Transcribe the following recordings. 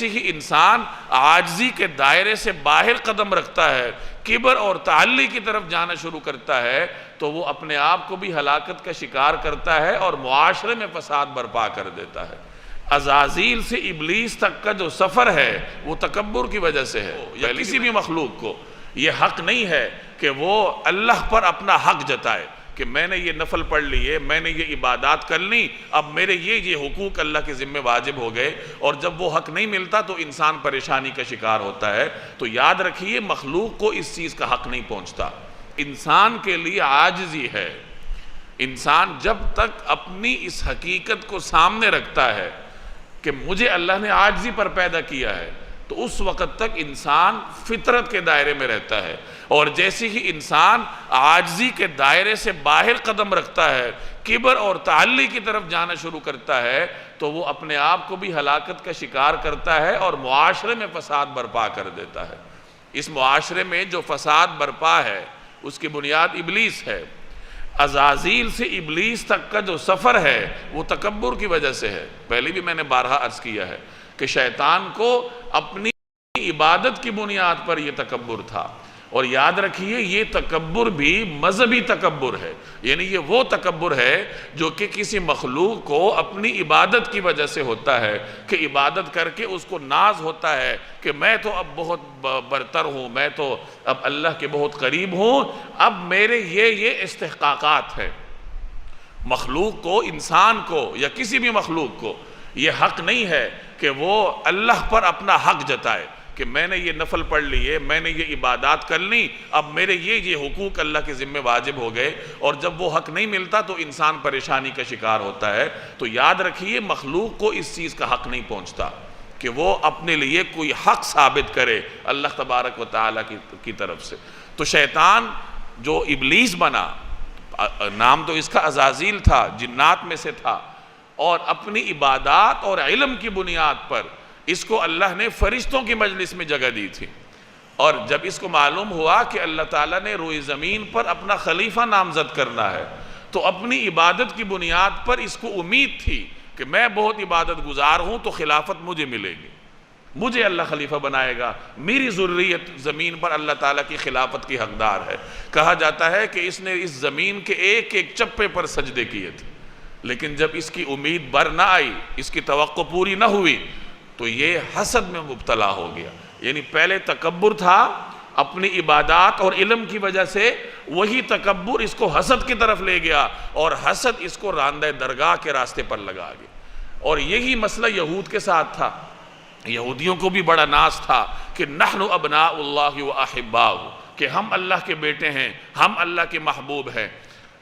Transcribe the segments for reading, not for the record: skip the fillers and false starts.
جیسے ہی انسان عاجزی کے دائرے سے باہر قدم رکھتا ہے، کبر اور تعلی کی طرف جانا شروع کرتا ہے، تو وہ اپنے آپ کو بھی ہلاکت کا شکار کرتا ہے اور معاشرے میں فساد برپا کر دیتا ہے۔ عزازیل سے ابلیس تک کا جو سفر ہے وہ تکبر کی وجہ سے ہے۔ یا کسی بھی مخلوق کو یہ حق نہیں ہے کہ وہ اللہ پر اپنا حق جتائے کہ میں نے یہ نفل پڑھ لیے، میں نے یہ عبادات کر لی، اب میرے یہ حقوق اللہ کے ذمہ واجب ہو گئے، اور جب وہ حق نہیں ملتا تو انسان پریشانی کا شکار ہوتا ہے۔ تو یاد رکھیے مخلوق کو اس چیز کا حق نہیں پہنچتا، انسان کے لیے عاجزی ہے۔ انسان جب تک اپنی اس حقیقت کو سامنے رکھتا ہے کہ مجھے اللہ نے عاجزی پر پیدا کیا ہے، تو اس وقت تک انسان فطرت کے دائرے میں رہتا ہے، اور جیسے ہی انسان عاجزی کے دائرے سے باہر قدم رکھتا ہے، کبر اور تعلی کی طرف جانا شروع کرتا ہے، تو وہ اپنے آپ کو بھی ہلاکت کا شکار کرتا ہے اور معاشرے میں فساد برپا کر دیتا ہے۔ اس معاشرے میں جو فساد برپا ہے اس کی بنیاد ابلیس ہے۔ عزازیل سے ابلیس تک کا جو سفر ہے وہ تکبر کی وجہ سے ہے۔ پہلے بھی میں نے بارہا عرض کیا ہے کہ شیطان کو اپنی عبادت کی بنیاد پر یہ تکبر تھا، اور یاد رکھیے یہ تکبر بھی مذہبی تکبر ہے، یعنی یہ وہ تکبر ہے جو کہ کسی مخلوق کو اپنی عبادت کی وجہ سے ہوتا ہے، کہ عبادت کر کے اس کو ناز ہوتا ہے کہ میں تو اب بہت برتر ہوں، میں تو اب اللہ کے بہت قریب ہوں، اب میرے یہ استحقاقات ہے۔ مخلوق کو، انسان کو یا کسی بھی مخلوق کو یہ حق نہیں ہے کہ وہ اللہ پر اپنا حق جتائے کہ میں نے یہ نفل پڑھ لیے، میں نے یہ عبادات کر لی، اب میرے یہ حقوق اللہ کے ذمہ واجب ہو گئے، اور جب وہ حق نہیں ملتا تو انسان پریشانی کا شکار ہوتا ہے۔ تو یاد رکھیے مخلوق کو اس چیز کا حق نہیں پہنچتا کہ وہ اپنے لیے کوئی حق ثابت کرے اللہ تبارک و تعالیٰ کی طرف سے۔ تو شیطان جو ابلیس بنا، نام تو اس کا عزازیل تھا، جنات میں سے تھا، اور اپنی عبادات اور علم کی بنیاد پر اس کو اللہ نے فرشتوں کی مجلس میں جگہ دی تھی، اور جب اس کو معلوم ہوا کہ اللہ تعالیٰ نے روئے زمین پر اپنا خلیفہ نامزد کرنا ہے، تو اپنی عبادت کی بنیاد پر اس کو امید تھی کہ میں بہت عبادت گزار ہوں تو خلافت مجھے ملے گی، مجھے اللہ خلیفہ بنائے گا، میری ذریت زمین پر اللہ تعالیٰ کی خلافت کی حقدار ہے۔ کہا جاتا ہے کہ اس نے اس زمین کے ایک ایک چپے پر سجدے کیے تھے، لیکن جب اس کی امید بر نہ آئی، اس کی توقع پوری نہ ہوئی، تو یہ حسد میں مبتلا ہو گیا۔ یعنی پہلے تکبر تھا اپنی عبادات اور علم کی وجہ سے، وہی تکبر اس کو حسد کی طرف لے گیا، اور حسد اس کو راندہ درگاہ کے راستے پر لگا گیا۔ اور یہی مسئلہ یہود کے ساتھ تھا۔ یہودیوں کو بھی بڑا ناز تھا کہ نحن ابناء اللہ و احباؤہ، کہ ہم اللہ کے بیٹے ہیں، ہم اللہ کے محبوب ہیں۔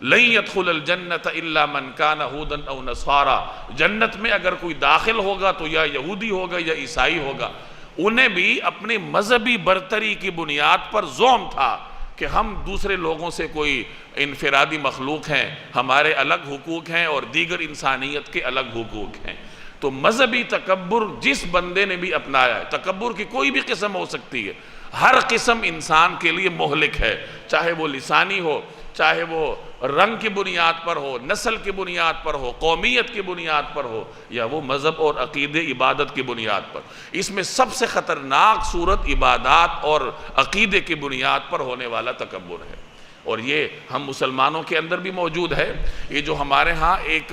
لن يدخل الجنت الا من كان هودا او نصارا، جنت میں اگر کوئی داخل ہوگا تو یا یہودی ہوگا یا عیسائی ہوگا۔ انہیں بھی اپنی مذہبی برتری کی بنیاد پر زوم تھا کہ ہم دوسرے لوگوں سے کوئی انفرادی مخلوق ہیں، ہمارے الگ حقوق ہیں اور دیگر انسانیت کے الگ حقوق ہیں۔ تو مذہبی تکبر جس بندے نے بھی اپنایا ہے، تکبر کی کوئی بھی قسم ہو سکتی ہے، ہر قسم انسان کے لیے مہلک ہے، چاہے وہ لسانی ہو، چاہے وہ رنگ کی بنیاد پر ہو، نسل کی بنیاد پر ہو، قومیت کی بنیاد پر ہو، یا وہ مذہب اور عقیدے عبادت کی بنیاد پر۔ اس میں سب سے خطرناک صورت عبادات اور عقیدے کی بنیاد پر ہونے والا تکبر ہے، اور یہ ہم مسلمانوں کے اندر بھی موجود ہے۔ یہ جو ہمارے ہاں ایک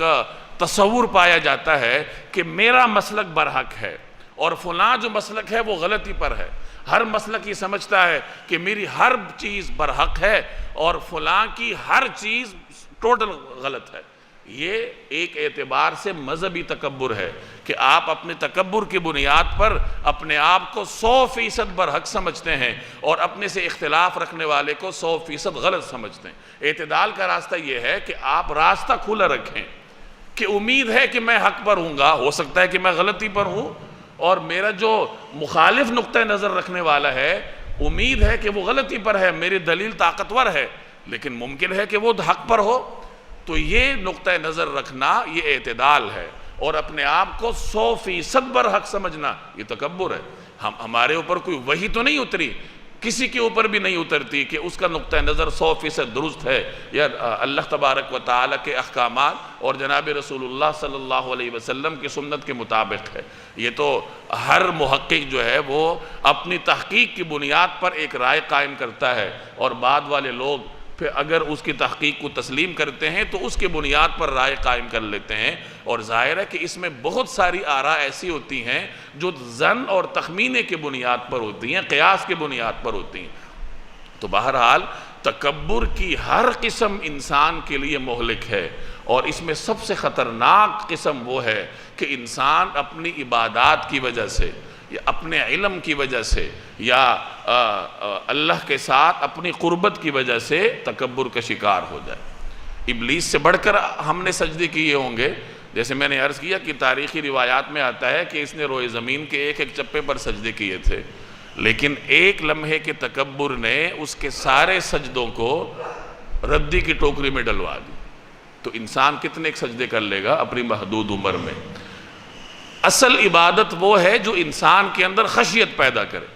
تصور پایا جاتا ہے کہ میرا مسلک برحق ہے اور فلاں جو مسلک ہے وہ غلطی پر ہے، ہر مسلک یہ سمجھتا ہے کہ میری ہر چیز برحق ہے اور فلاں کی ہر چیز ٹوٹل غلط ہے۔ یہ ایک اعتبار سے مذہبی تکبر ہے کہ آپ اپنے تکبر کی بنیاد پر اپنے آپ کو 100% برحق سمجھتے ہیں اور اپنے سے اختلاف رکھنے والے کو 100% غلط سمجھتے ہیں۔ اعتدال کا راستہ یہ ہے کہ آپ راستہ کھلا رکھیں کہ امید ہے کہ میں حق پر ہوں گا، ہو سکتا ہے کہ میں غلطی پر ہوں، اور میرا جو مخالف نقطہ نظر رکھنے والا ہے امید ہے کہ وہ غلطی پر ہے، میری دلیل طاقتور ہے، لیکن ممکن ہے کہ وہ حق پر ہو۔ تو یہ نقطہ نظر رکھنا یہ اعتدال ہے، اور اپنے آپ کو 100% برحق سمجھنا یہ تکبر ہے۔ ہمارے اوپر کوئی وحی تو نہیں اتری کسی کے اوپر بھی نہیں اترتی کہ اس کا نقطہ نظر 100% درست ہے یا اللہ تبارک و تعالیٰ کے احکامات اور جناب رسول اللہ صلی اللہ علیہ وسلم کی سنت کے مطابق ہے۔ یہ تو ہر محقق جو ہے وہ اپنی تحقیق کی بنیاد پر ایک رائے قائم کرتا ہے، اور بعد والے لوگ پھر اگر اس کی تحقیق کو تسلیم کرتے ہیں تو اس کے بنیاد پر رائے قائم کر لیتے ہیں۔ اور ظاہر ہے کہ اس میں بہت ساری آراء ایسی ہوتی ہیں جو ظن اور تخمینے کے بنیاد پر ہوتی ہیں، قیاس کے بنیاد پر ہوتی ہیں۔ تو بہرحال تکبر کی ہر قسم انسان کے لیے مہلک ہے، اور اس میں سب سے خطرناک قسم وہ ہے کہ انسان اپنی عبادات کی وجہ سے یا اپنے علم کی وجہ سے یا اللہ کے ساتھ اپنی قربت کی وجہ سے تکبر کا شکار ہو جائے۔ ابلیس سے بڑھ کر ہم نے سجدے کیے ہوں گے، جیسے میں نے عرض کیا کہ تاریخی روایات میں آتا ہے کہ اس نے روئے زمین کے ایک ایک چپے پر سجدے کیے تھے، لیکن ایک لمحے کے تکبر نے اس کے سارے سجدوں کو ردی کی ٹوکری میں ڈلوا دی۔ تو انسان کتنے سجدے کر لے گا اپنی محدود عمر میں؟ اصل عبادت وہ ہے جو انسان کے اندر خشیت پیدا کرے۔